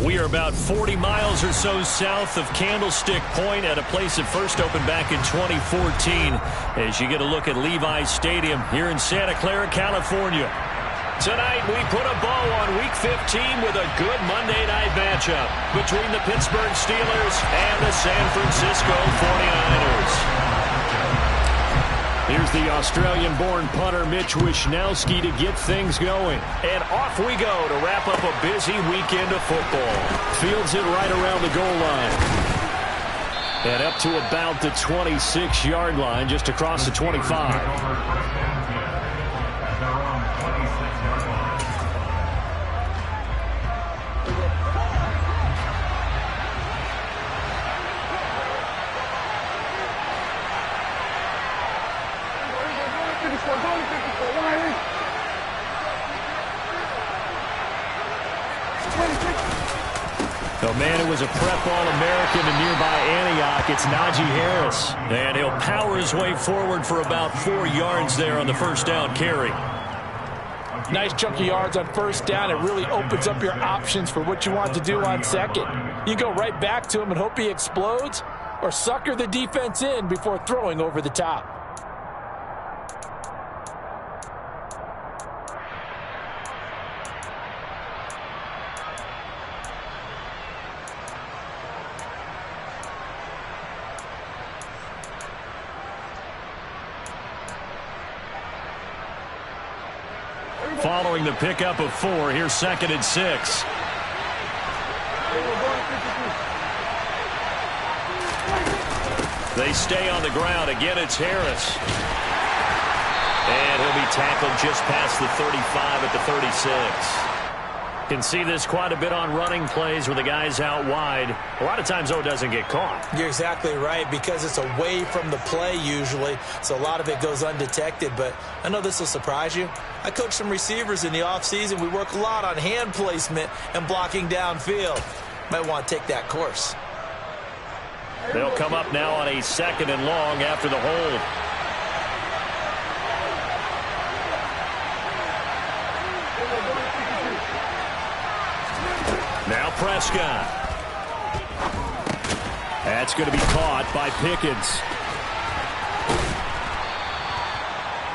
We are about 40 miles or so south of Candlestick Point at a place that first opened back in 2014 as you get a look at Levi's Stadium here in Santa Clara, California. Tonight, we put a bow on Week 15 with a good Monday night matchup between the Pittsburgh Steelers and the San Francisco 49ers. Here's the Australian-born punter Mitch Wishnowsky to get things going. And off we go to wrap up a busy weekend of football. Fields it right around the goal line. And up to about the 26-yard line, just across the 25. Oh, man, it was a prep All-American in nearby Antioch. It's Najee Harris. And he'll power his way forward for about 4 yards there on the first down carry. Nice chunk of yards on first down. It really opens up your options for what you want to do on second. You go right back to him and hope he explodes, or sucker the defense in before throwing over the top. Following the pickup of 4, here's 2nd and 6. They stay on the ground. Again, it's Harris. And he'll be tackled just past the 35 at the 36. Can see this quite a bit on running plays where the guy's out wide. A lot of times, though, it doesn't get caught. You're exactly right, because it's away from the play usually, so a lot of it goes undetected. But I know this will surprise you. I coach some receivers in the offseason. We work a lot on hand placement and blocking downfield. Might want to take that course. They'll come up now on a 2nd and long after the hold. Now Prescott. That's going to be caught by Pickens.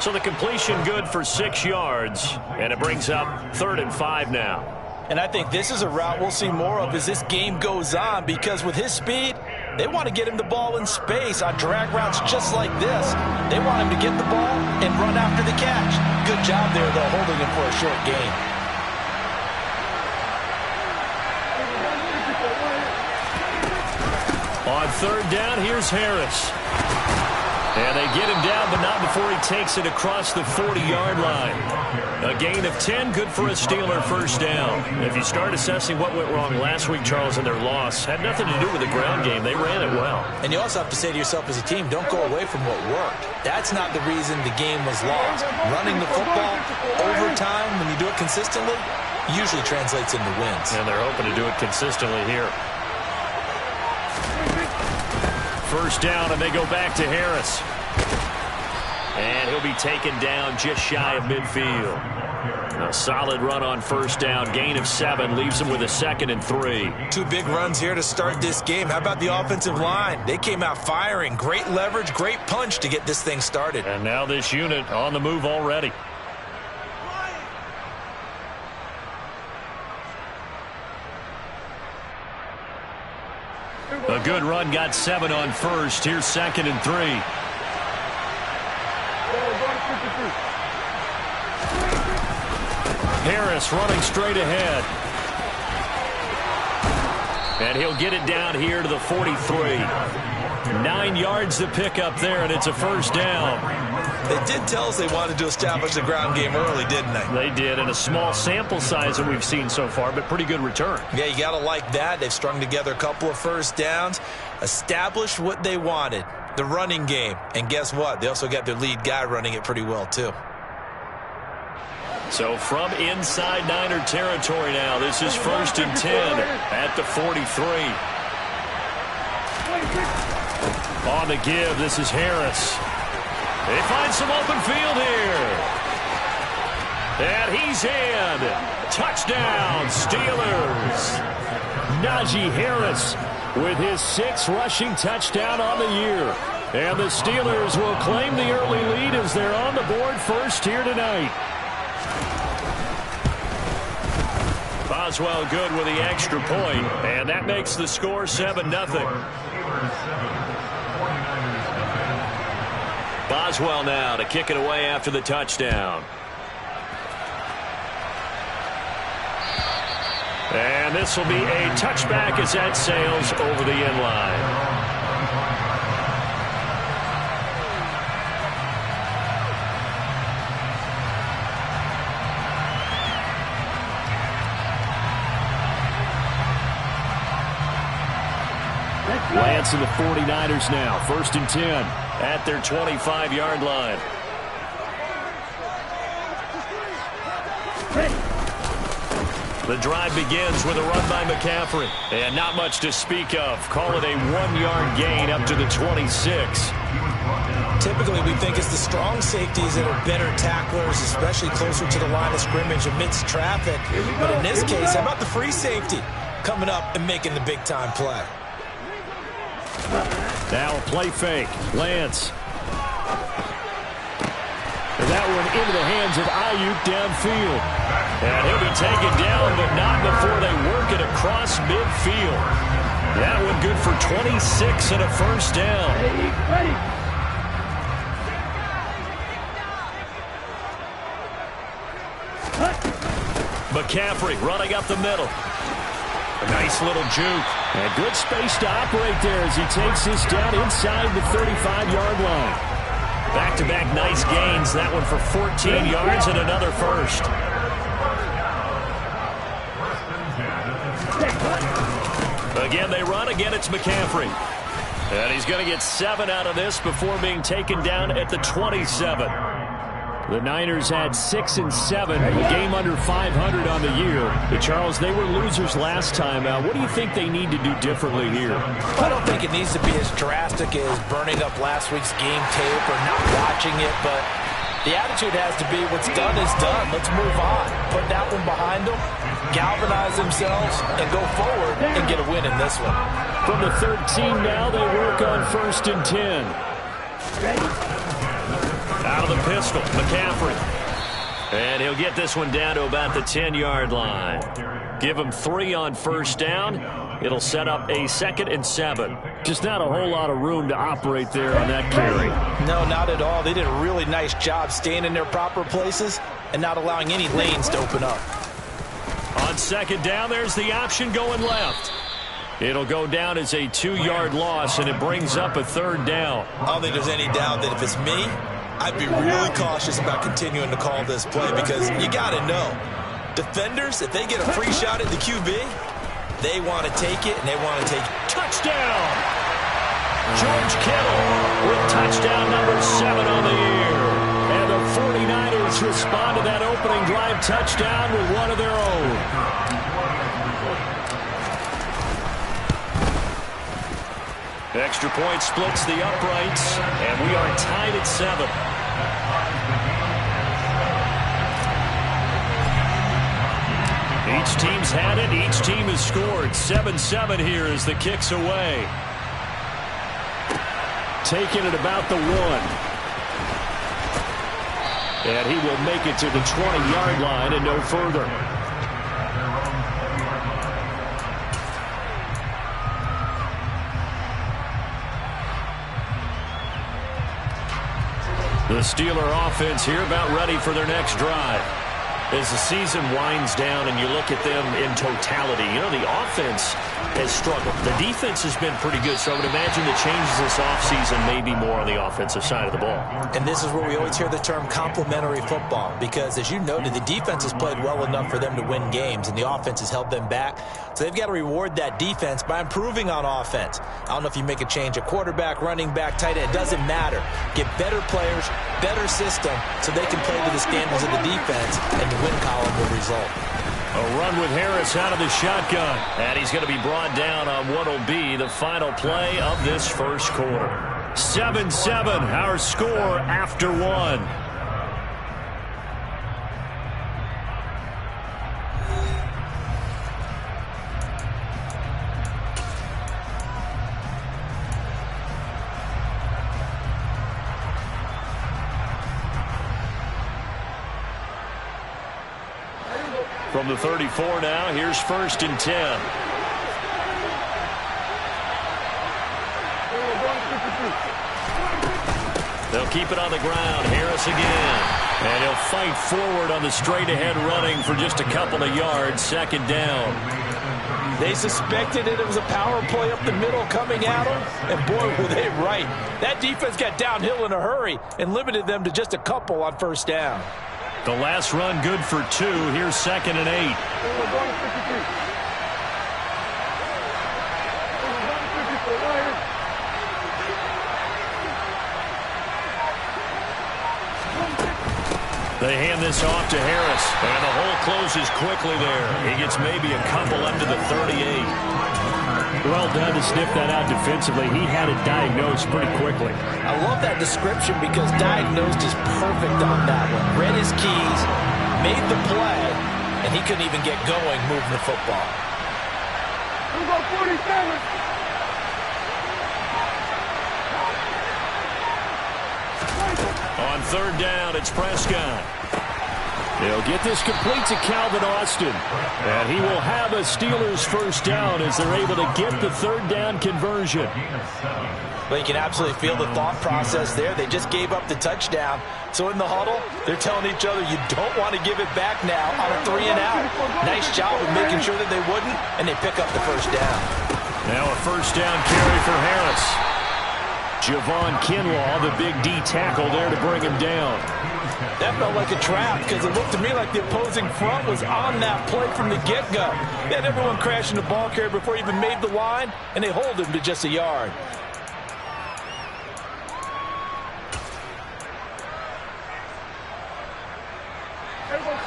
So the completion good for 6 yards, and it brings up 3rd and 5 now. And I think this is a route we'll see more of as this game goes on, because with his speed, they want to get him the ball in space on drag routes just like this. They want him to get the ball and run after the catch. Good job there, though, holding him for a short gain. On 3rd down, here's Harris. And they get him down, but not before he takes it across the 40-yard line. A gain of 10, good for a Steeler first down. If you start assessing what went wrong last week, Charles, in their loss, had nothing to do with the ground game. They ran it well. And you also have to say to yourself as a team, don't go away from what worked. That's not the reason the game was lost. Running the football over time, when you do it consistently, usually translates into wins. And they're hoping to do it consistently here. First down, and they go back to Harris. And he'll be taken down just shy of midfield. A solid run on first down. Gain of 7 leaves him with a 2nd and 3. 2 big runs here to start this game. How about the offensive line? They came out firing. Great leverage, great punch to get this thing started. And now this unit on the move already. A good run, got 7 on first. Here's 2nd and 3. Harris running straight ahead. And he'll get it down here to the 43. 9 yards to pick up there, and it's a first down. They did tell us they wanted to establish the ground game early, didn't they? They did, and a small sample size that we've seen so far, but pretty good return. Yeah, you got to like that. They've strung together a couple of first downs, established what they wanted, the running game. And guess what? They also got their lead guy running it pretty well, too. So from inside Niner territory now, this is 1st and 10 at the 43. On the give, this is Harris. They find some open field here. And he's in. Touchdown, Steelers. Najee Harris with his 6th rushing touchdown on the year. And the Steelers will claim the early lead as they're on the board first here tonight. Boswell good with the extra point, and that makes the score 7-0. Boswell now to kick it away after the touchdown. And this will be a touchback as that sails over the end line. Lance and the 49ers now. 1st and 10 at their 25-yard line. The drive begins with a run by McCaffrey. And not much to speak of. Call it a 1-yard gain up to the 26. Typically, we think it's the strong safeties that are better tacklers, especially closer to the line of scrimmage amidst traffic. But in this case, how about the free safety coming up and making the big-time play? Now a play fake. Lance. And that one into the hands of Ayuk downfield. And he'll be taken down, but not before they work it across midfield. That one good for 26 and a first down. McCaffrey running up the middle. A nice little juke. And good space to operate there as he takes this down inside the 35-yard line. Back-to-back nice gains. That one for 14 yards and another first. Again, they run. Again, it's McCaffrey. And he's going to get 7 out of this before being taken down at the 27. The Niners had 6 and 7, a game under 500 on the year. But Charles, they were losers last time out. What do you think they need to do differently here? I don't think it needs to be as drastic as burning up last week's game tape or not watching it, but the attitude has to be what's done is done. Let's move on. Put that one behind them, galvanize themselves, and go forward and get a win in this one. From the 13 now, they work on 1st and 10. Out of the pistol, McCaffrey. And he'll get this one down to about the 10-yard line. Give him 3 on first down. It'll set up a 2nd and 7. Just not a whole lot of room to operate there on that carry. No, not at all. They did a really nice job staying in their proper places and not allowing any lanes to open up. On 2nd down, there's the option going left. It'll go down as a 2-yard loss, and it brings up a 3rd down. I don't think there's any doubt that if it's me, I'd be really cautious about continuing to call this play because you got to know, defenders, if they get a free shot at the QB, they want to take it, and they want to take it. Touchdown! George Kittle with touchdown number 7 on the year. And the 49ers respond to that opening drive touchdown with one of their own. Extra point splits the uprights, and we are tied at 7. Each team's had it. Each team has scored. 7-7 here as the kick's away. Taking it about the 1. And he will make it to the 20-yard line and no further. The Steeler offense here about ready for their next drive. As the season winds down and you look at them in totality, you know, the offense has struggled. The defense has been pretty good, so I would imagine the changes this offseason may be more on the offensive side of the ball. And this is where we always hear the term complementary football, because as you noted, the defense has played well enough for them to win games, and the offense has held them back. So they've got to reward that defense by improving on offense. I don't know if you make a change at quarterback, running back, tight end. It doesn't matter. Get better players, better system, so they can play to the standards of the defense, and the win column will result. A run with Harris out of the shotgun. And he's going to be brought down on what will be the final play of this first quarter. 7-7, our score after 1. From the 34 now, here's 1st and 10. They'll keep it on the ground. Harris again. And he'll fight forward on the straight-ahead running for just a couple of yards. 2nd down. They suspected it was a power play up the middle coming at them, and boy, were they right. That defense got downhill in a hurry and limited them to just a couple on 1st down. The last run good for 2. Here's 2nd and 8. They hand this off to Harris, and the hole closes quickly there. He gets maybe a couple under the 38. Well done to sniff that out defensively. He had it diagnosed pretty quickly. I love that description because diagnosed is perfect on that one. Read his keys, made the play, and he couldn't even get going moving the football. We'll go 47. On 3rd down, it's Prescott. They'll get this complete to Calvin Austin. And he will have a Steelers 1st down as they're able to get the 3rd down conversion. Well, you can absolutely feel the thought process there. They just gave up the touchdown. So in the huddle, they're telling each other, you don't want to give it back now on a 3 and out. Nice job of making sure that they wouldn't, and they pick up the 1st down. Now a 1st down carry for Harris. Javon Kinlaw, the big D tackle there to bring him down. That felt like a trap because it looked to me like the opposing front was on that play from the get-go. They had everyone crashing the ball carrier before he even made the line, and they hold him to just a yard.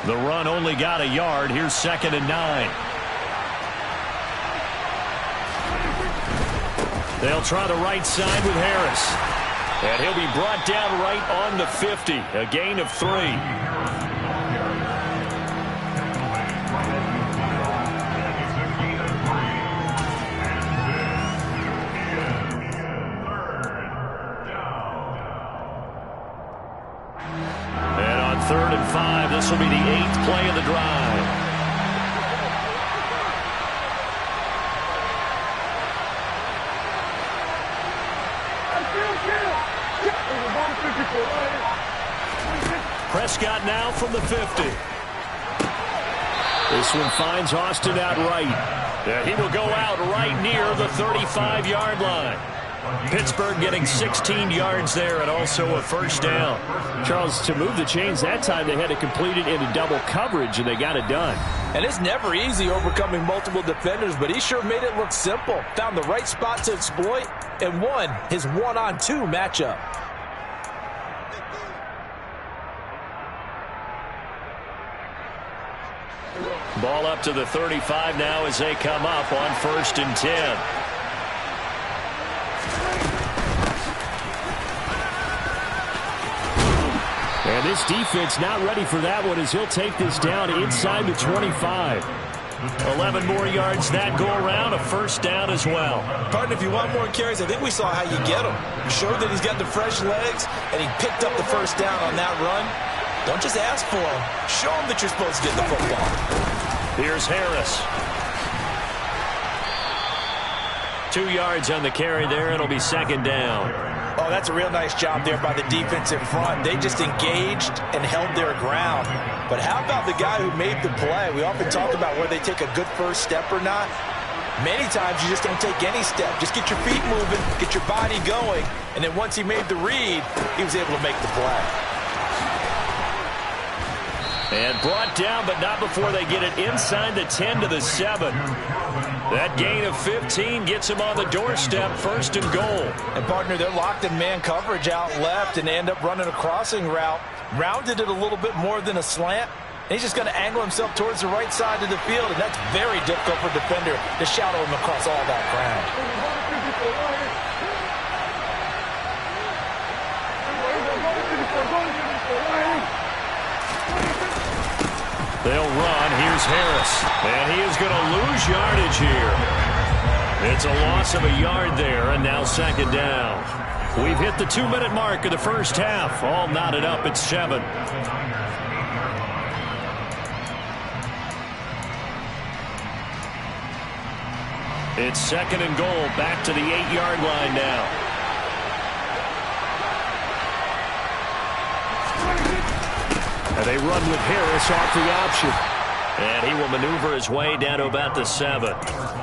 The run only got a yard. Here's 2nd and 9. They'll try the right side with Harris. And he'll be brought down right on the 50. A gain of 3. And on 3rd and 5, this will be the 8th play of the drive. Prescott now from the 50. This one finds Austin out right. And he will go out right near the 35-yard line. Pittsburgh getting 16 yards there and also a 1st down. Charles, to move the chains that time, they had to complete it into double coverage, and they got it done. And it's never easy overcoming multiple defenders, but he sure made it look simple. Found the right spot to exploit and won his 1-on-2 matchup. Ball up to the 35 now as they come up on 1st and 10. And this defense not ready for that one as he'll take this down inside the 25. 11 more yards that go around, a 1st down as well. Partner, if you want more carries, I think we saw how you get him. Showed that he's got the fresh legs, and he picked up the 1st down on that run. Don't just ask for him. Show him that you're supposed to get the football. Here's Harris. 2 yards on the carry there. It'll be 2nd down. Oh, that's a real nice job there by the defense in front. They just engaged and held their ground. But how about the guy who made the play? We often talk about whether they take a good first step or not. Many times you just don't take any step. Just get your feet moving, get your body going, and then once he made the read, he was able to make the play. And brought down, but not before they get it inside the 10 to the 7. That gain of 15 gets him on the doorstep, 1st and goal. And, partner, they're locked in man coverage out left, and they end up running a crossing route. Rounded it a little bit more than a slant. And he's just going to angle himself towards the right side of the field, and that's very difficult for a defender to shadow him across all that ground. They'll run. Here's Harris. And he is going to lose yardage here. It's a loss of a yard there, and now 2nd down. We've hit the 2-minute mark of the 1st half. All knotted up at 7. It's 2nd and goal, back to the 8-yard line now. And they run with Harris off the option. And he will maneuver his way down to about the 7.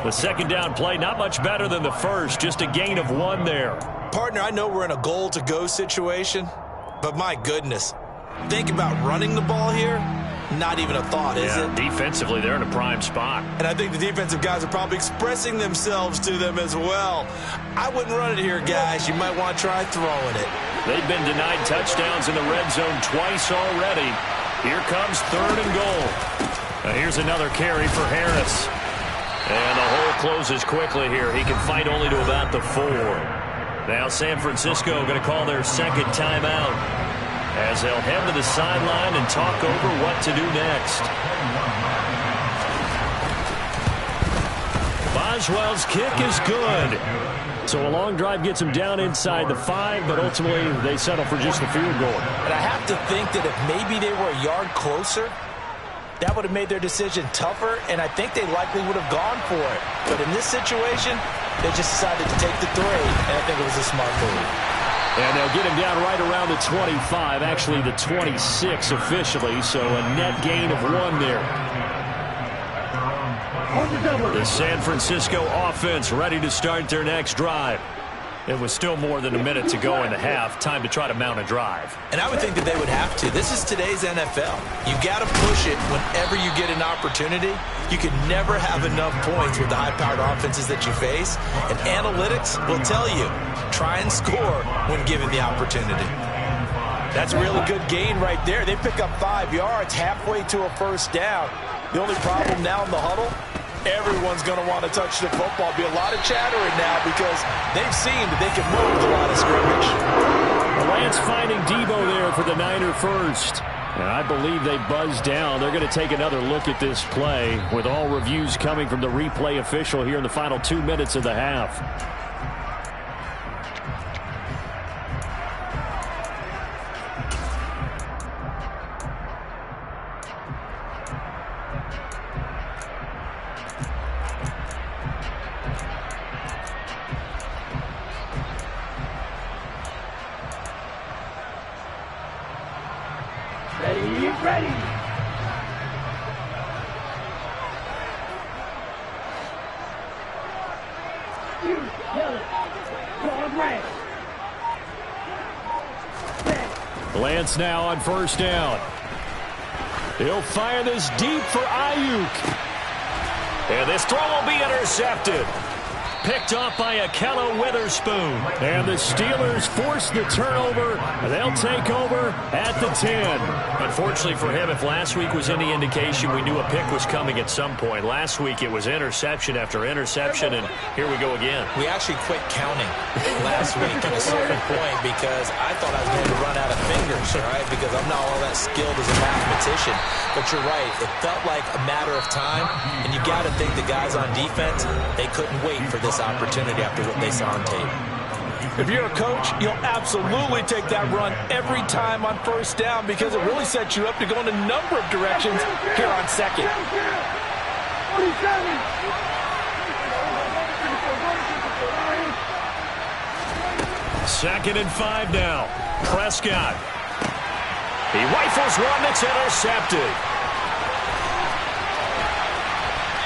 The second down play, not much better than the first, just a gain of 1 there. Partner, I know we're in a goal-to-go situation, but my goodness, think about running the ball here. Not even a thought, is it? Defensively, they're in a prime spot. And I think the defensive guys are probably expressing themselves to them as well. I wouldn't run it here, guys. You might want to try throwing it. They've been denied touchdowns in the red zone twice already. Here comes 3rd and goal. Here's another carry for Harris. And the hole closes quickly here. He can fight only to about the 4. Now San Francisco going to call their second timeout as they'll head to the sideline and talk over what to do next. Boswell's kick is good. So a long drive gets him down inside the 5, but ultimately they settle for just the field goal. And I have to think that if maybe they were a yard closer, that would have made their decision tougher, and I think they likely would have gone for it. But in this situation, they just decided to take the 3, and I think it was a smart move. And they'll get him down right around the 25, actually the 26 officially, so a net gain of 1 there. The San Francisco offense ready to start their next drive. It was still more than a minute to go in the half. Time to try to mount a drive. And I would think that they would have to. This is today's NFL. You got to push it whenever you get an opportunity. You can never have enough points with the high-powered offenses that you face. And analytics will tell you, try and score when given the opportunity. That's a really good gain right there. They pick up 5 yards halfway to a first down. The only problem now in the huddle, everyone's going to want to touch the football. Be a lot of chattering now because they've seen that they can move with a lot of scrimmage. Lance finding Debo there for the Niner first. And I believe they buzzed down. They're going to take another look at this play with all reviews coming from the replay official here in the final 2 minutes of the half. Ready. Lance now on first down. He'll fire this deep for Ayuk. And this throw will be intercepted. Picked off by Akello Witherspoon. And the Steelers force the turnover. They'll take over at the 10. Unfortunately for him, if last week was any indication, we knew a pick was coming at some point. Last week it was interception after interception, and here we go again. We actually quit counting last week at a certain point because I thought I was going to run out of fingers, all right, because I'm not all that skilled as a mathematician. But you're right. It felt like a matter of time, and you got to think the guys on defense, they couldn't wait for this opportunity after what they saw on tape. If you're a coach, you'll absolutely take that run every time on first down because it really sets you up to go in a number of directions here on second. 47. Second and 5 now. Prescott. He rifles one that's intercepted.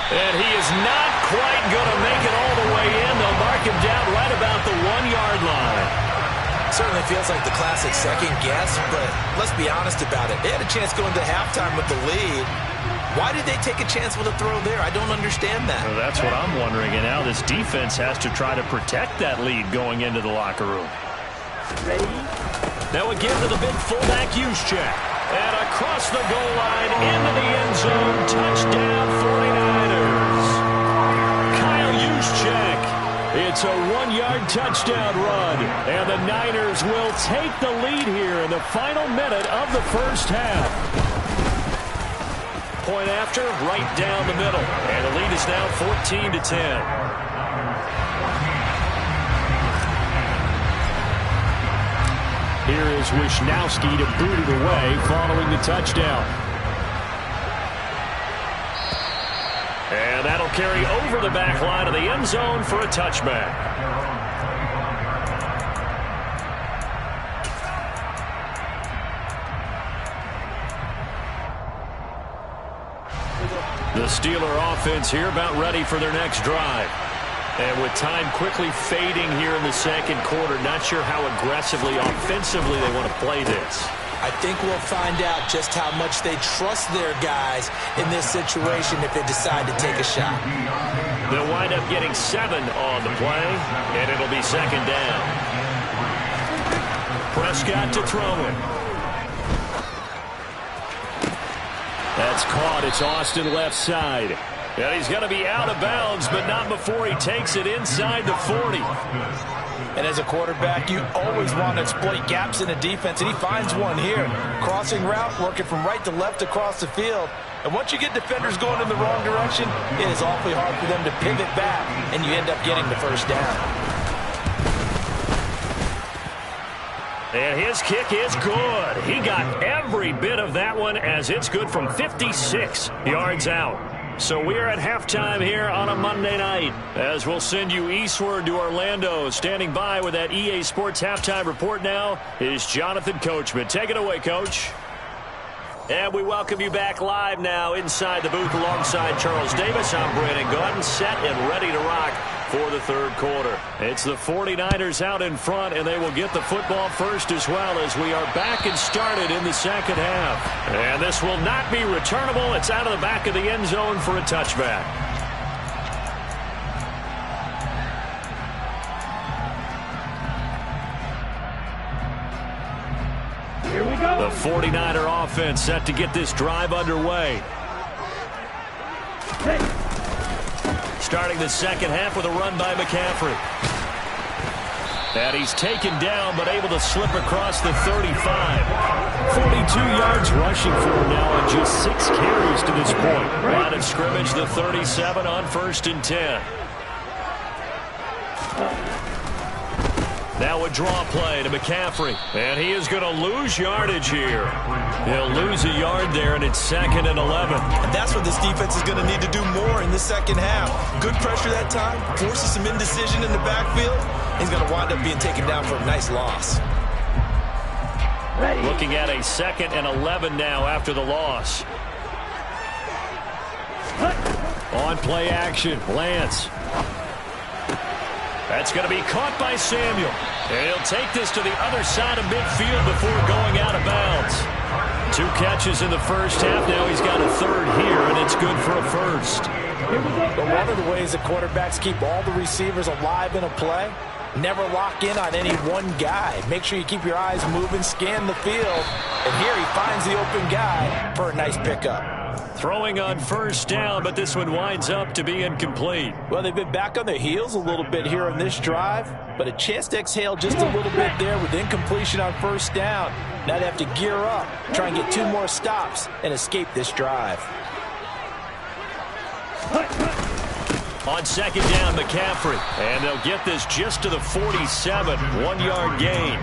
And he is not quite going to make it all the way in. They'll mark him down right about the 1-yard line. Certainly feels like the classic second guess, but let's be honest about it. They had a chance going to halftime with the lead. Why did they take a chance with a throw there? I don't understand that. Well, that's what I'm wondering. And now this defense has to try to protect that lead going into the locker room. Ready. Now again to the big fullback Juszczyk. And across the goal line into the end zone. Touchdown 49ers. Kyle Juszczyk. It's a 1-yard touchdown run. And the Niners will take the lead here in the final minute of the first half. Point after, right down the middle. And the lead is now 14-10. Here is Wisnowski to boot it away following the touchdown. And that'll carry over the back line of the end zone for a touchback. The Steeler offense here about ready for their next drive. And with time quickly fading here in the second quarter, not sure how aggressively, offensively they want to play this. I think we'll find out just how much they trust their guys in this situation if they decide to take a shot. They'll wind up getting 7 on the play, and it'll be second down. Prescott to throw it. That's caught. It's Austin left side. And he's going to be out of bounds, but not before he takes it inside the 40. And as a quarterback, you always want to exploit gaps in a defense, and he finds one here. Crossing route, working from right to left across the field. And once you get defenders going in the wrong direction, it is awfully hard for them to pivot back, and you end up getting the first down. And his kick is good. He got every bit of that one as it's good from 56 yards out. So we're at halftime here on a Monday night as we'll send you eastward to Orlando. Standing by with that EA Sports halftime report now is Jonathan Coachman. Take it away, Coach. And we welcome you back live now inside the booth alongside Charles Davis. I'm Brandon Gordon, set and ready to rock for the third quarter. It's the 49ers out in front, and they will get the football first as well as we are back and started in the second half. And this will not be returnable. It's out of the back of the end zone for a touchback. Here we go. The 49er offense set to get this drive underway. Hey. Starting the second half with a run by McCaffrey. And he's taken down but able to slip across the 35. 42 yards rushing for him now on just 6 carries to this point. Line of scrimmage, the 37 on 1st and 10. Now a draw play to McCaffrey. And he is going to lose yardage here. He'll lose a yard there, and it's 2nd and 11. And that's what this defense is going to need to do more in the second half. Good pressure that time, forces some indecision in the backfield. He's going to wind up being taken down for a nice loss. Ready. Looking at a 2nd and 11 now after the loss. On play action, Lance. That's going to be caught by Samuel. And he'll take this to the other side of midfield before going out of bounds. 2 catches in the first half. Now he's got a 3rd here, and it's good for a first. But one of the ways that quarterbacks keep all the receivers alive in a play, never lock in on any one guy. Make sure you keep your eyes moving, scan the field. And here he finds the open guy for a nice pickup. Throwing on 1st down, but this one winds up to be incomplete. Well, they've been back on their heels a little bit here on this drive, but a chance to exhale just a little bit there with incompletion on 1st down. Now they have to gear up, try and get 2 more stops, and escape this drive. On 2nd down, McCaffrey. And they'll get this just to the 47. 1-yard gain.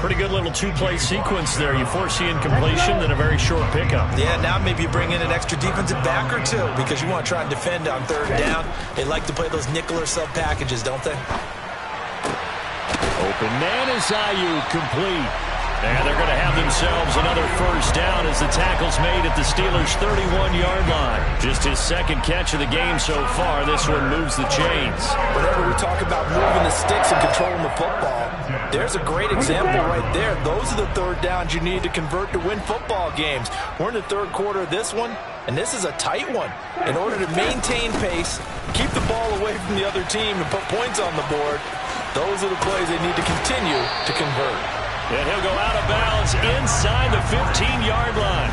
Pretty good little 2-play sequence there. You foresee incompletion, then a very short pickup. Yeah, now maybe you bring in an extra defensive back or 2 because you want to try and defend on 3rd down. They like to play those nickel or sub packages, don't they? Open man is Ayuk, complete. And they're going to have themselves another 1st down as the tackle's made at the Steelers' 31-yard line. Just his 2nd catch of the game so far. This one moves the chains. Whenever we talk about moving the sticks and controlling the football, there's a great example right there. Those are the 3rd downs you need to convert to win football games. We're in the 3rd quarter of this one, and this is a tight one. In order to maintain pace, keep the ball away from the other team, and put points on the board, those are the plays they need to continue to convert. And he'll go out of bounds inside the 15-yard line.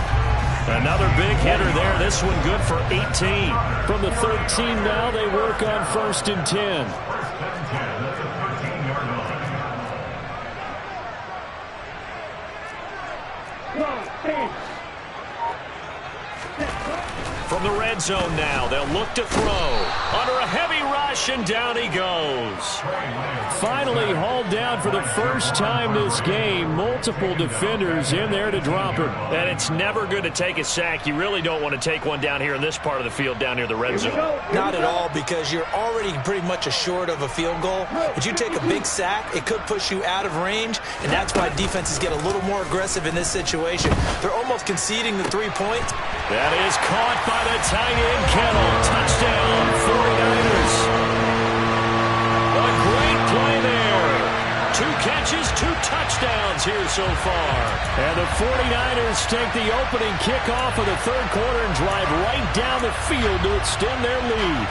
Another big hitter there. This one good for 18. From the 13 now, they work on 1st and 10. From from the red zone now. They'll look to throw. Under a heavy rush, and down he goes. Finally hauled down for the first time this game. Multiple defenders in there to drop him. And it's never good to take a sack. You really don't want to take one down here in this part of the field, down near the red zone. Not at all, because you're already pretty much assured of a field goal. If you take a big sack, it could push you out of range, and that's why defenses get a little more aggressive in this situation. They're almost conceding the 3 points. That is caught by the tight end, Kittle. Touchdown, 49ers. A great play there. 2 catches, 2 touchdowns here so far. And the 49ers take the opening kickoff of the third quarter and drive right down the field to extend their lead.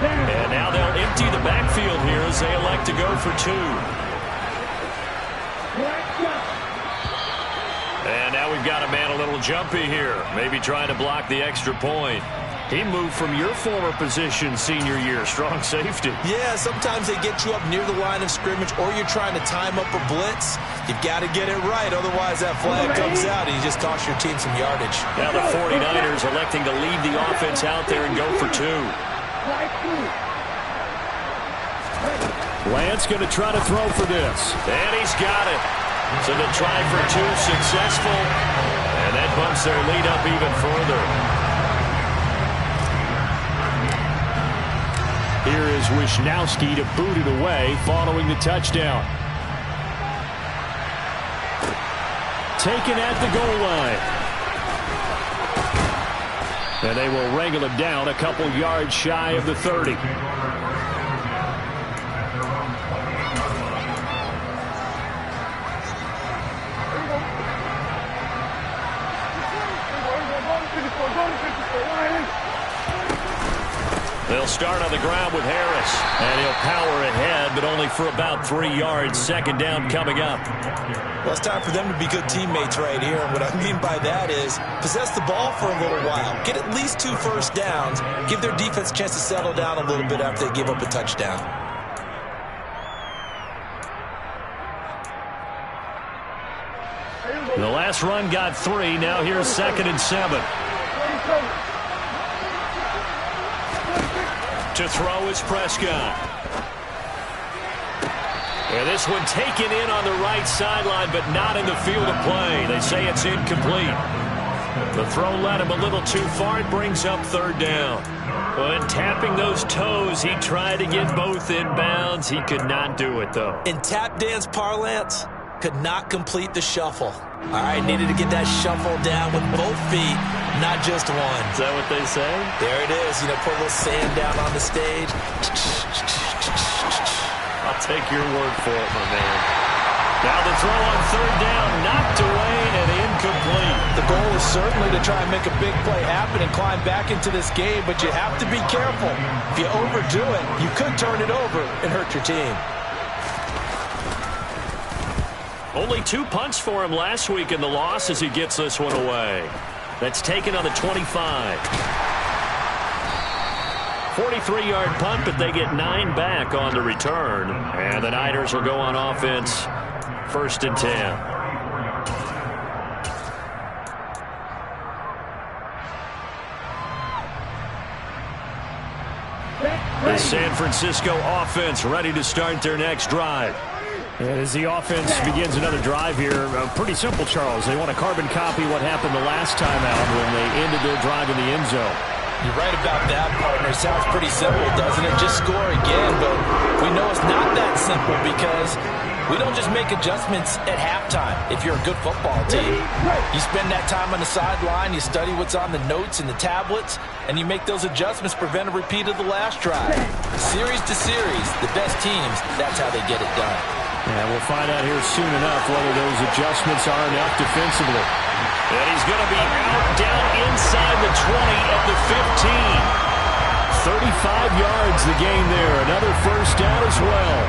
And now they'll empty the backfield here as they elect to go for 2. And now we've got a man a little jumpy here. Maybe trying to block the extra point. He moved from your former position senior year, strong safety. Yeah, sometimes they get you up near the line of scrimmage, or you're trying to time up a blitz. You've got to get it right, otherwise that flag comes out and you just cost your team some yardage. Now the 49ers electing to leave the offense out there and go for 2. Lance going to try to throw for this. And he's got it. So the try for 2 successful. And that bumps their lead up even further. Here is Wisnowski to boot it away following the touchdown. Taken at the goal line. And they will wrangle him down a couple yards shy of the 30. They'll start on the ground with Harris. And he'll power ahead, but only for about 3 yards. Second down coming up. Well, it's time for them to be good teammates right here. And what I mean by that is possess the ball for a little while. Get at least 2 first downs. Give their defense a chance to settle down a little bit after they give up a touchdown. The last run got 3. Now here's 2nd and 7. To throw is Prescott. And this one taken in on the right sideline, but not in the field of play. They say it's incomplete. The throw led him a little too far. It brings up 3rd down. But tapping those toes, he tried to get both inbounds. He could not do it, though. In tap dance parlance, could not complete the shuffle. All right, needed to get that shuffle down with both feet, not just one. Is that what they say? There it is. You know, put a little sand down on the stage. I'll take your word for it, my man. Now the throw on 3rd down, knocked away and incomplete. The goal is certainly to try and make a big play happen and climb back into this game, but you have to be careful. If you overdo it, you could turn it over and hurt your team. Only 2 punts for him last week in the loss as he gets this one away. That's taken on the 25. 43-yard punt, but they get 9 back on the return. And the Niners will go on offense, 1st and 10. The San Francisco offense ready to start their next drive. And as the offense begins another drive here, pretty simple, Charles. They want to carbon copy what happened the last time out when they ended their drive in the end zone. You're right about that, partner. Sounds pretty simple, doesn't it? Just score again, but we know it's not that simple because we don't just make adjustments at halftime if you're a good football team. You spend that time on the sideline, you study what's on the notes and the tablets, and you make those adjustments, prevent a repeat of the last drive. Series to series, the best teams, that's how they get it done. And we'll find out here soon enough whether those adjustments are enough defensively. And he's going to be out down inside the 20 at the 15. 35 yards the gain there. Another first down as well.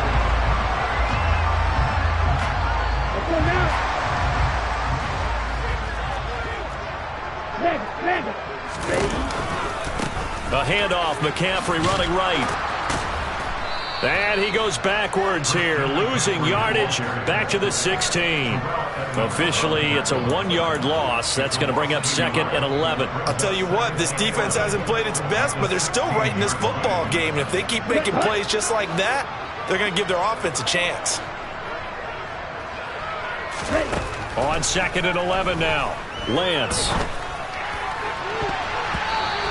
A handoff, McCaffrey running right. And he goes backwards here, losing yardage back to the 16. Officially, it's a 1-yard loss. That's going to bring up 2nd and 11. I'll tell you what, this defense hasn't played its best, but they're still right in this football game. And if they keep making plays just like that, they're going to give their offense a chance. On 2nd and 11 now. Lance.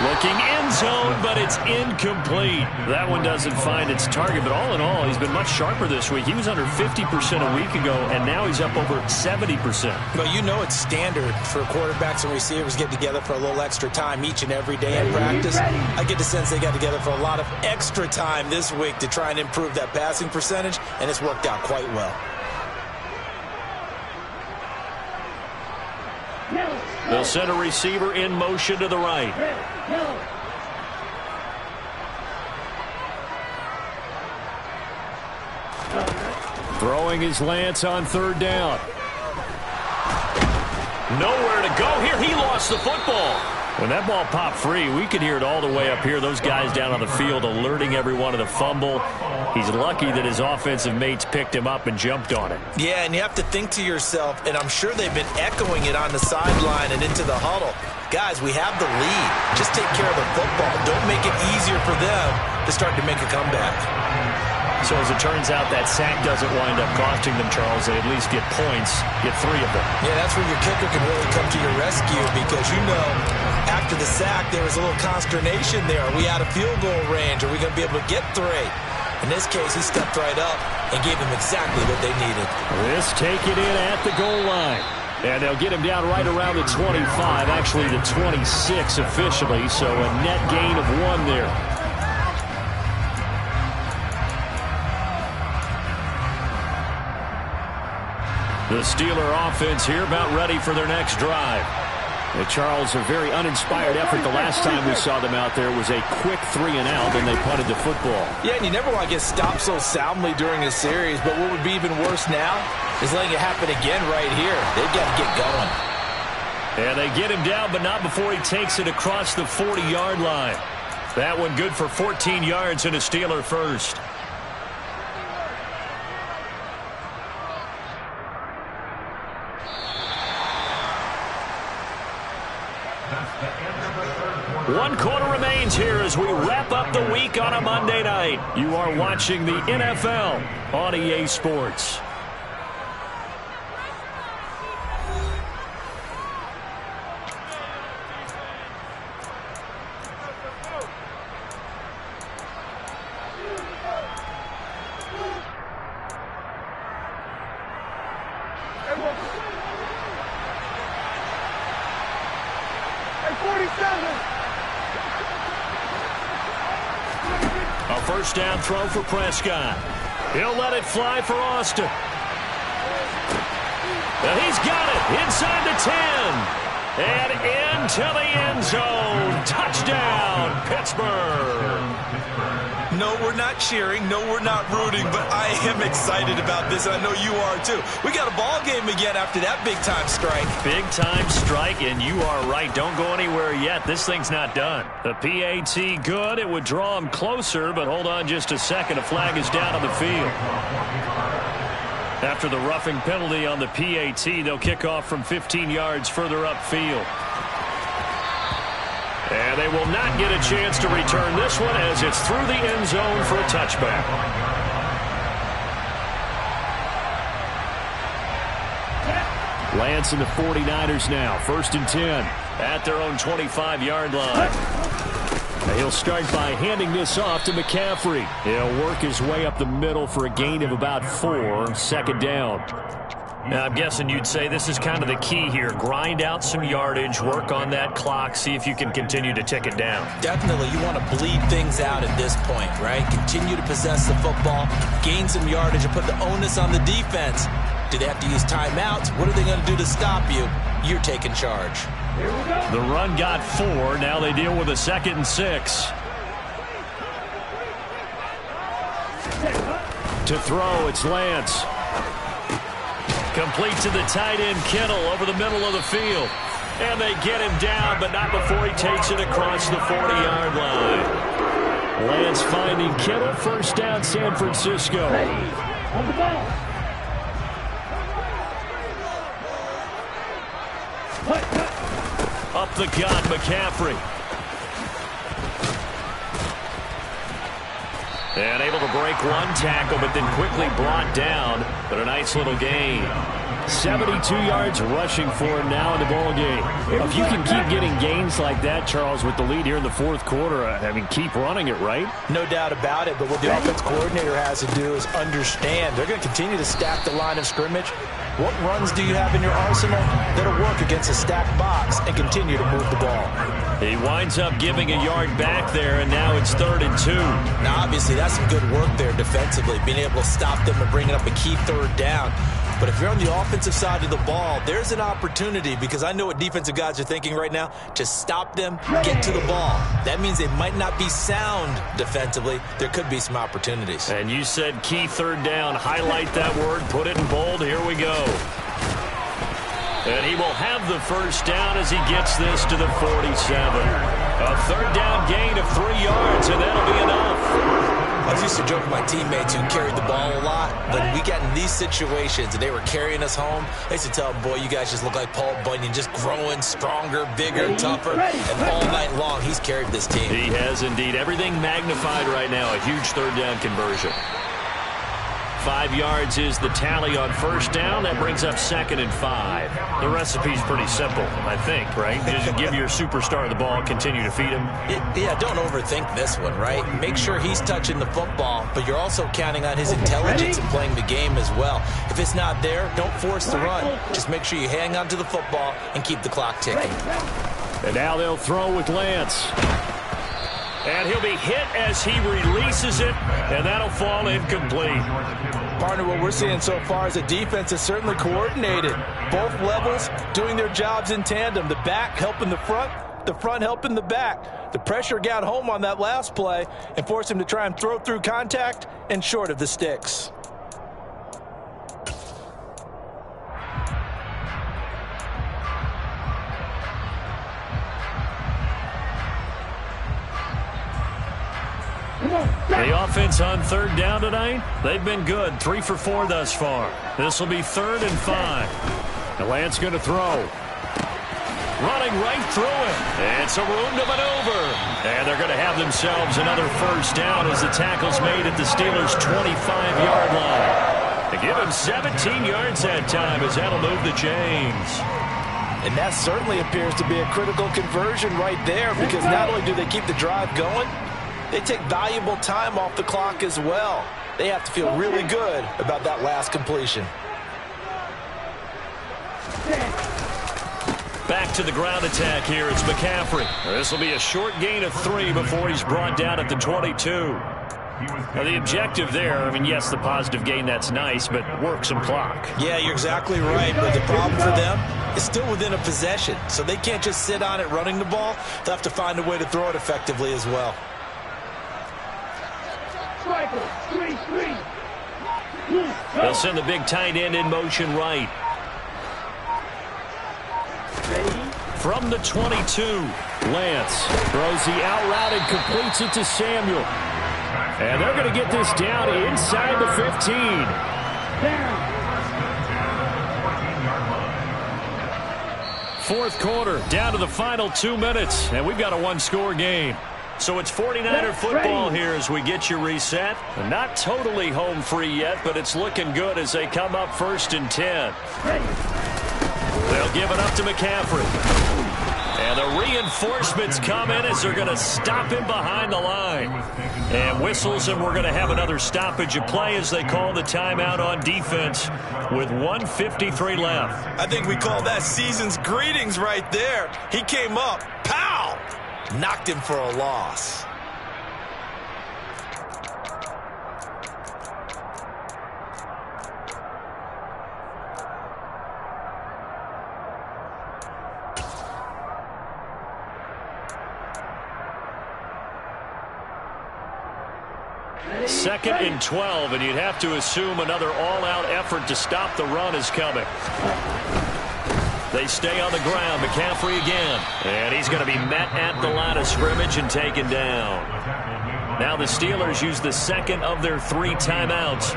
Looking end zone, but it's incomplete. That one doesn't find its target, but all in all, he's been much sharper this week. He was under 50% a week ago, and now he's up over 70%. Well, you know it's standard for quarterbacks and receivers get together for a little extra time each and every day in practice. I get the sense they got together for a lot of extra time this week to try and improve that passing percentage, and it's worked out quite well. They'll send a receiver in motion to the right. Throwing his Lance on 3rd down. Nowhere to go here. He lost the football. When that ball popped free, we could hear it all the way up here. Those guys down on the field alerting everyone of the fumble. He's lucky that his offensive mates picked him up and jumped on it. Yeah, and you have to think to yourself, and I'm sure they've been echoing it on the sideline and into the huddle. Guys, we have the lead. Just take care of the football. Don't make it easier for them to start to make a comeback. So as it turns out, that sack doesn't wind up costing them, Charles. They at least get points, get 3 of them. Yeah, that's where your kicker can really come to your rescue because, you know, after the sack, there was a little consternation there. Are we out of field goal range? Are we going to be able to get 3? In this case, he stepped right up and gave them exactly what they needed. This taken in at the goal line. And they'll get him down right around the 25, actually the 26 officially, so a net gain of 1 there. The Steeler offense here about ready for their next drive. And Charles, a very uninspired effort. The last time we saw them out there was a quick 3-and-out, and they punted the football. Yeah, and you never want to get stopped so soundly during a series, but what would be even worse now is letting it happen again right here. They've got to get going. And they get him down, but not before he takes it across the 40-yard line. That one good for 14 yards and a Steeler first. One quarter remains here as we wrap up the week on a Monday night. You are watching the NFL on EA Sports. A first down throw for Prescott. He'll let it fly for Austin. And he's got it inside the 10. And into the end zone. Touchdown, Pittsburgh. No, we're not cheering. No, we're not rooting, but I am excited about this, and I know you are too. We got a ball game again after that big-time strike. Big-time strike, and you are right. Don't go anywhere yet. This thing's not done. The PAT good. It would draw him closer, but hold on just a second. A flag is down on the field. After the roughing penalty on the PAT, they'll kick off from 15 yards further upfield. And they will not get a chance to return this one as it's through the end zone for a touchback. Lance and the 49ers now. 1st and 10 at their own 25-yard line. He'll start by handing this off to McCaffrey. He'll work his way up the middle for a gain of about 4. 2nd down. Now, I'm guessing you'd say this is kind of the key here. Grind out some yardage, work on that clock, see if you can continue to tick it down. Definitely, you want to bleed things out at this point, right? Continue to possess the football, gain some yardage, and put the onus on the defense. Do they have to use timeouts? What are they going to do to stop you? You're taking charge. The run got 4. Now they deal with a 2nd and 6. To throw, it's Lance. Complete to the tight end, Kittle, over the middle of the field. And they get him down, but not before he takes it across the 40-yard line. Lance finding Kittle. First down, San Francisco. Ready. On the ball. Up the gut, McCaffrey. And able to break one tackle, but then quickly brought down. But a nice little gain. 72 yards rushing for him now in the ball game. If you can keep getting gains like that, Charles, with the lead here in the fourth quarter, I mean, keep running it, right? No doubt about it, but what the offense coordinator has to do is understand they're going to continue to stack the line of scrimmage. What runs do you have in your arsenal that'll work against a stacked box and continue to move the ball? He winds up giving a yard back there, and now it's 3rd and 2. Now, obviously, that's some good work there defensively, being able to stop them and bringing up a key 3rd down. But if you're on the offensive side of the ball, there's an opportunity, because I know what defensive guys are thinking right now, to stop them, get to the ball. That means they might not be sound defensively. There could be some opportunities. And you said key 3rd down. Highlight that word. Put it in bold. Here we go. And he will have the first down as he gets this to the 47. A 3rd down gain of 3 yards, and that'll be enough. I was used to joke with my teammates who carried the ball a lot, but we got in these situations and they were carrying us home. I used to tell them, boy, you guys just look like Paul Bunyan, just growing stronger, bigger, tougher, and all night long he's carried this team. He has indeed. Everything magnified right now. A huge 3rd down conversion. 5 yards is the tally on first down. That brings up 2nd and 5. The recipe's pretty simple, I think, right? Just give your superstar the ball, continue to feed him. Yeah, don't overthink this one, right? Make sure he's touching the football, but you're also counting on his intelligence and playing the game as well. If it's not there, don't force the run. Just make sure you hang on to the football and keep the clock ticking. And now they'll throw with Lance. And he'll be hit as he releases it, and that'll fall incomplete. Partner, what we're seeing so far is the defense is certainly coordinated. Both levels doing their jobs in tandem. The back helping the front helping the back. The pressure got home on that last play and forced him to try and throw through contact and short of the sticks. The offense on 3rd down tonight, they've been good. 3 for 4 thus far. This will be 3rd and 5. And Lance going to throw. Running right through it. It's a room to maneuver. And they're going to have themselves another first down as the tackle's made at the Steelers' 25-yard line. They give him 17 yards that time as that'll move the chains. And that certainly appears to be a critical conversion right there, because not only do they keep the drive going, they take valuable time off the clock as well. They have to feel really good about that last completion. Back to the ground attack here. It's McCaffrey. This will be a short gain of 3 before he's brought down at the 22. Now, the objective there, I mean, yes, the positive gain, that's nice, but work some clock. Yeah, you're exactly right, but the problem for them is still within a possession, so they can't just sit on it running the ball. They'll have to find a way to throw it effectively as well. They'll send the big tight end in motion right. From the 22, Lance throws the out route and completes it to Samuel. And they're going to get this down inside the 15. Fourth quarter, down to the final 2 minutes, and we've got a one-score game. So it's 49er football here as we get you reset. Not totally home free yet, but it's looking good as they come up 1st and 10. They'll give it up to McCaffrey. And the reinforcements come in as they're going to stop him behind the line. And whistles, and we're going to have another stoppage of play as they call the timeout on defense with 1:53 left. I think we call that season's greetings right there. He came up, pow! Knocked him for a loss. Second and 12, and you'd have to assume another all-out effort to stop the run is coming. They stay on the ground. McCaffrey again. And he's going to be met at the line of scrimmage and taken down. Now the Steelers use the second of their 3 timeouts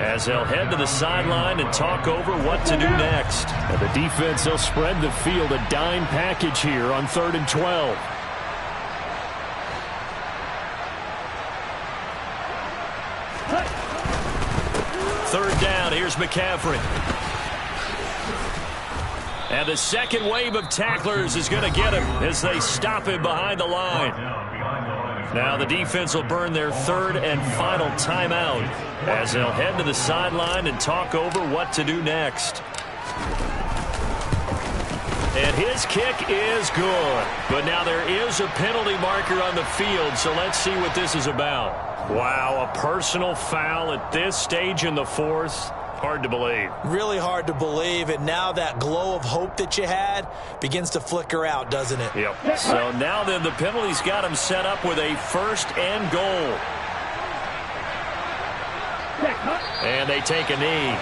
as they'll head to the sideline and talk over what to do next. And the defense, they'll spread the field, a dime package here on 3rd and 12. Third down, here's McCaffrey. And the second wave of tacklers is going to get him as they stop him behind the line. Now the defense will burn their 3rd and final timeout as they'll head to the sideline and talk over what to do next. And his kick is good. But now there is a penalty marker on the field, so let's see what this is about. Wow, a personal foul at this stage in the 4th. Hard to believe. Really hard to believe, and now that glow of hope that you had begins to flicker out, doesn't it? Yep. So now then the penalty's got him set up with a 1st and goal. And they take a knee.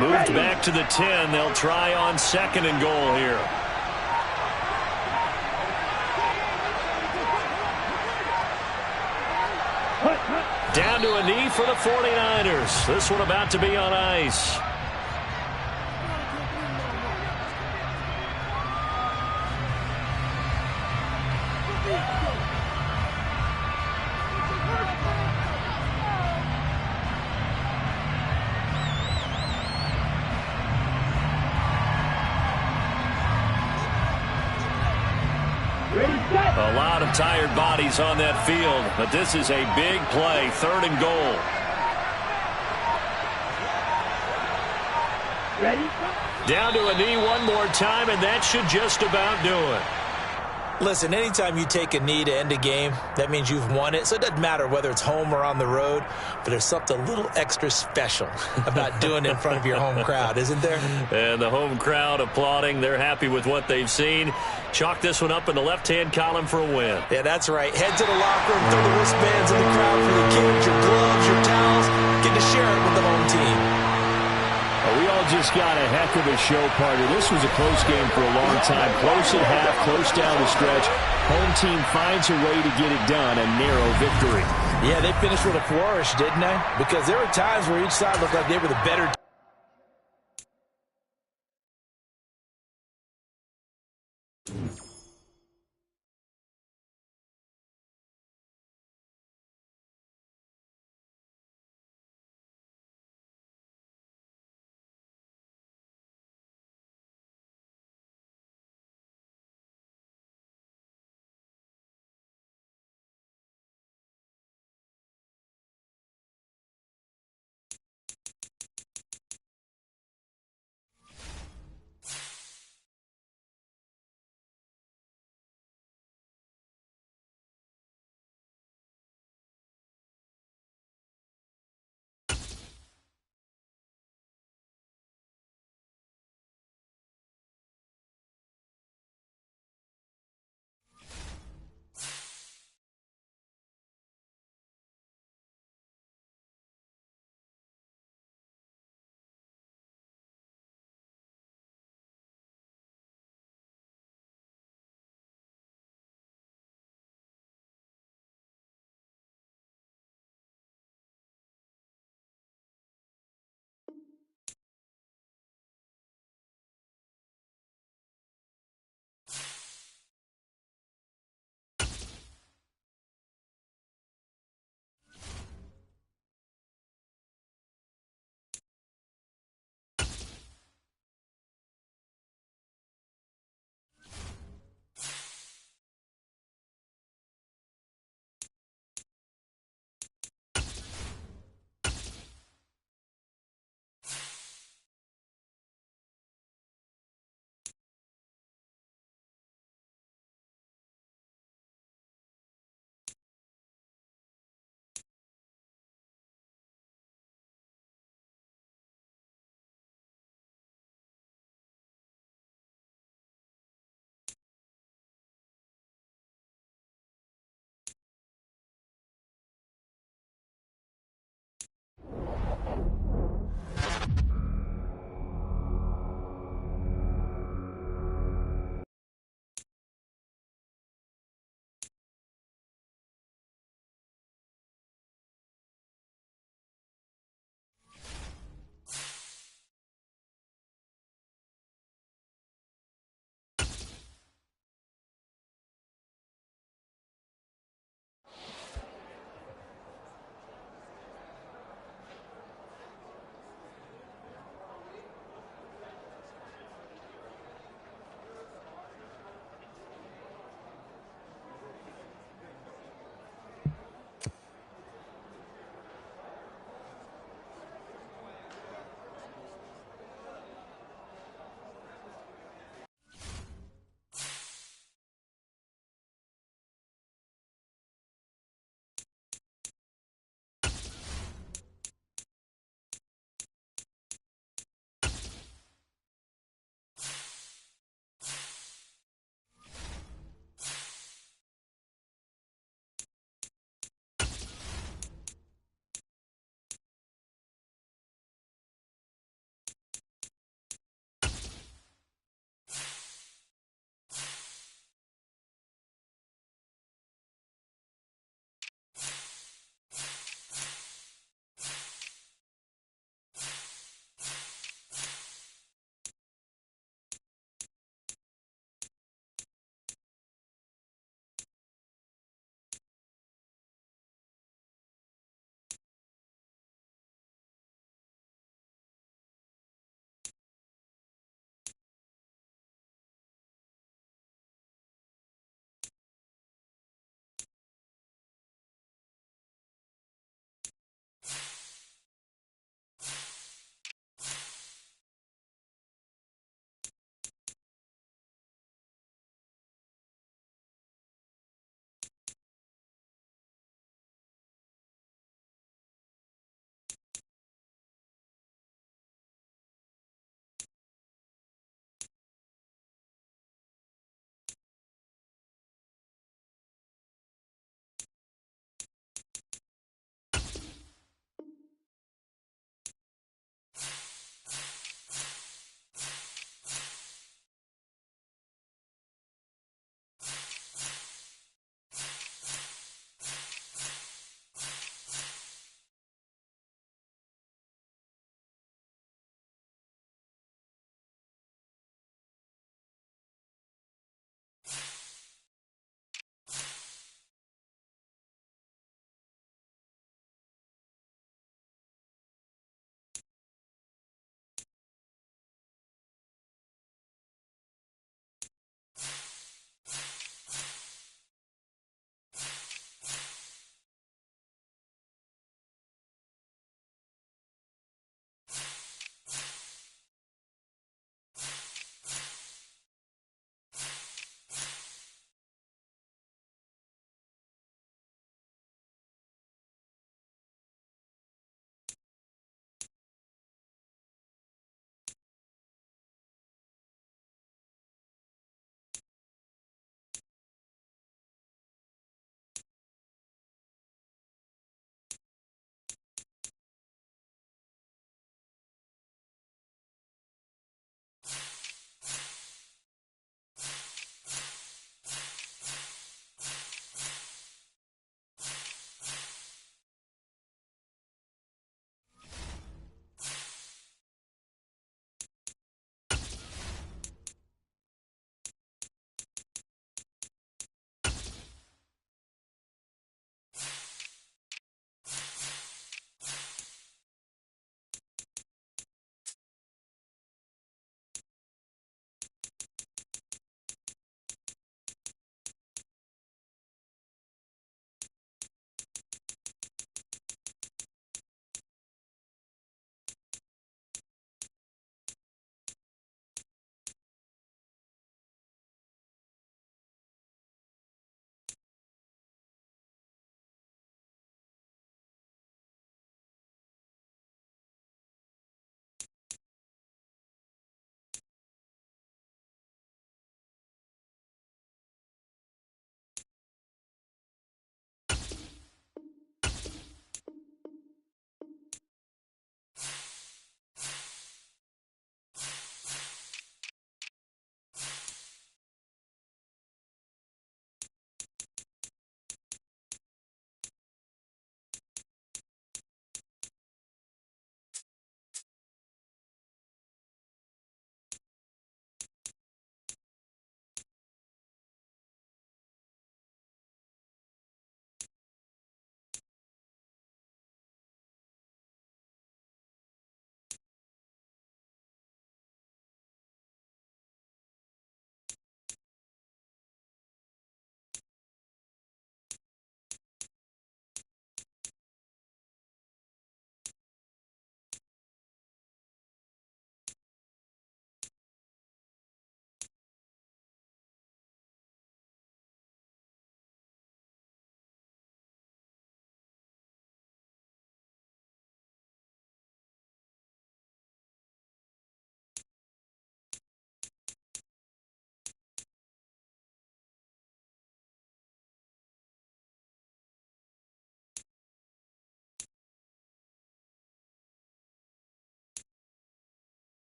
Moved back to the 10. They'll try on 2nd and goal here. Down to a knee for the 49ers. This one about to be on ice. A lot of tired bodies on that field, but this is a big play, 3rd and goal. Ready? Down to a knee one more time, and that should just about do it. Listen, anytime you take a knee to end a game, that means you've won it. So it doesn't matter whether it's home or on the road, but there's something a little extra special about doing it in front of your home crowd, isn't there? And the home crowd applauding. They're happy with what they've seen. Chalk this one up in the left-hand column for a win. Yeah, that's right. Head to the locker room, throw the wristbands in the crowd for your kids, your gloves, your towels. Get to share it with the home team. We all just got a heck of a show, partner. This was a close game for a long time. Close at half, close down the stretch. Home team finds a way to get it done, a narrow victory. Yeah, they finished with a flourish, didn't they? Because there were times where each side looked like they were the better team.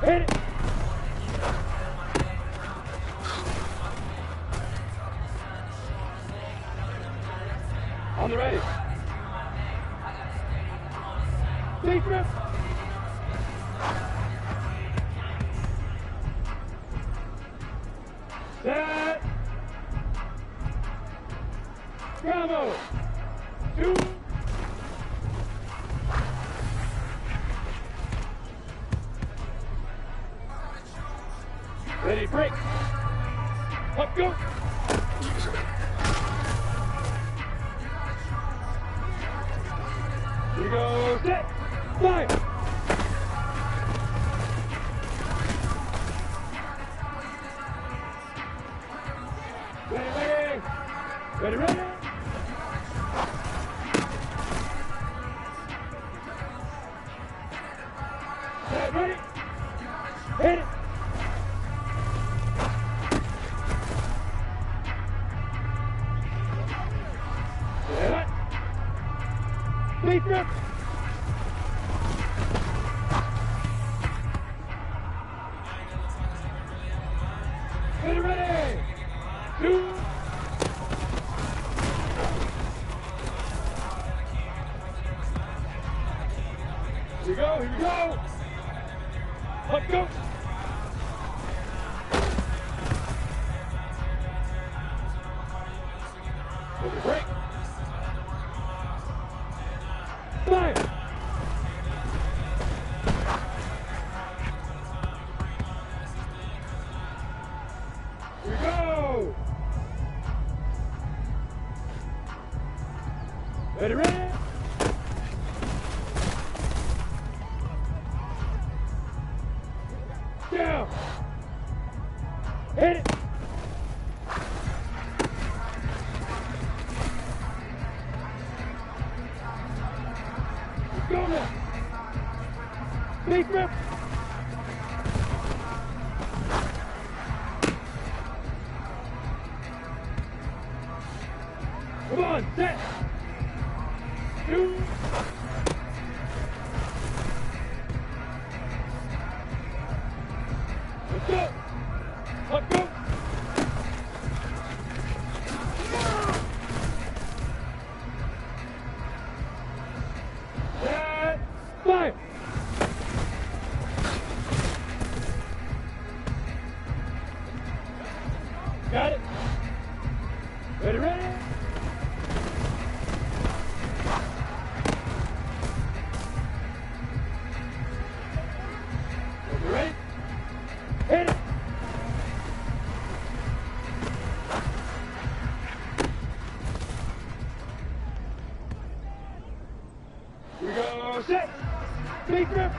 Hit it. On the ready. Deep rip. Set. Bravo. 2. Ready, break. Up, go. Here we go, set, fire. Ready, ready. Ready, ready. Set, ready. Hit it. Deep rip. Ready, ready. 2. Here we go, here we go. Up, go. Ready, break. Fire! Here we go! Ready, ready? Down! Hit it! Go now! Deep rip! Come on, set! 2. Let's go! Up, go! Set! Fire! Got it! Ready, ready? Ready? Hit it! Here we go, set! Big rip!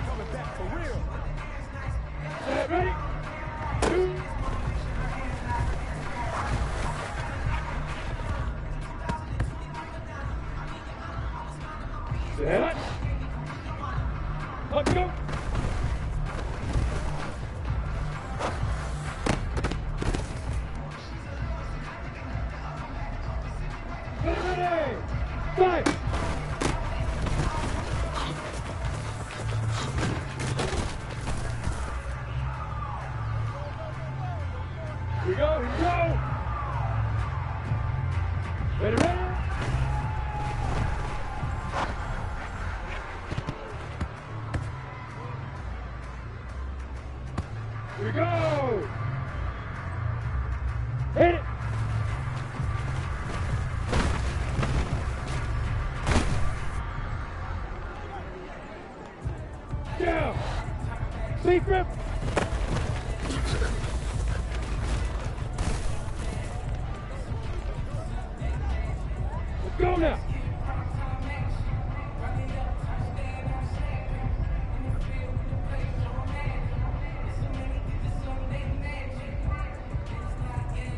Coming back for real! Set, ready? 2. Set. Let's go. Ready, ready. 5. Here we go, here we go. Ready, ready. Here we go! Hit it! Down! Sleep rip! Let's go now!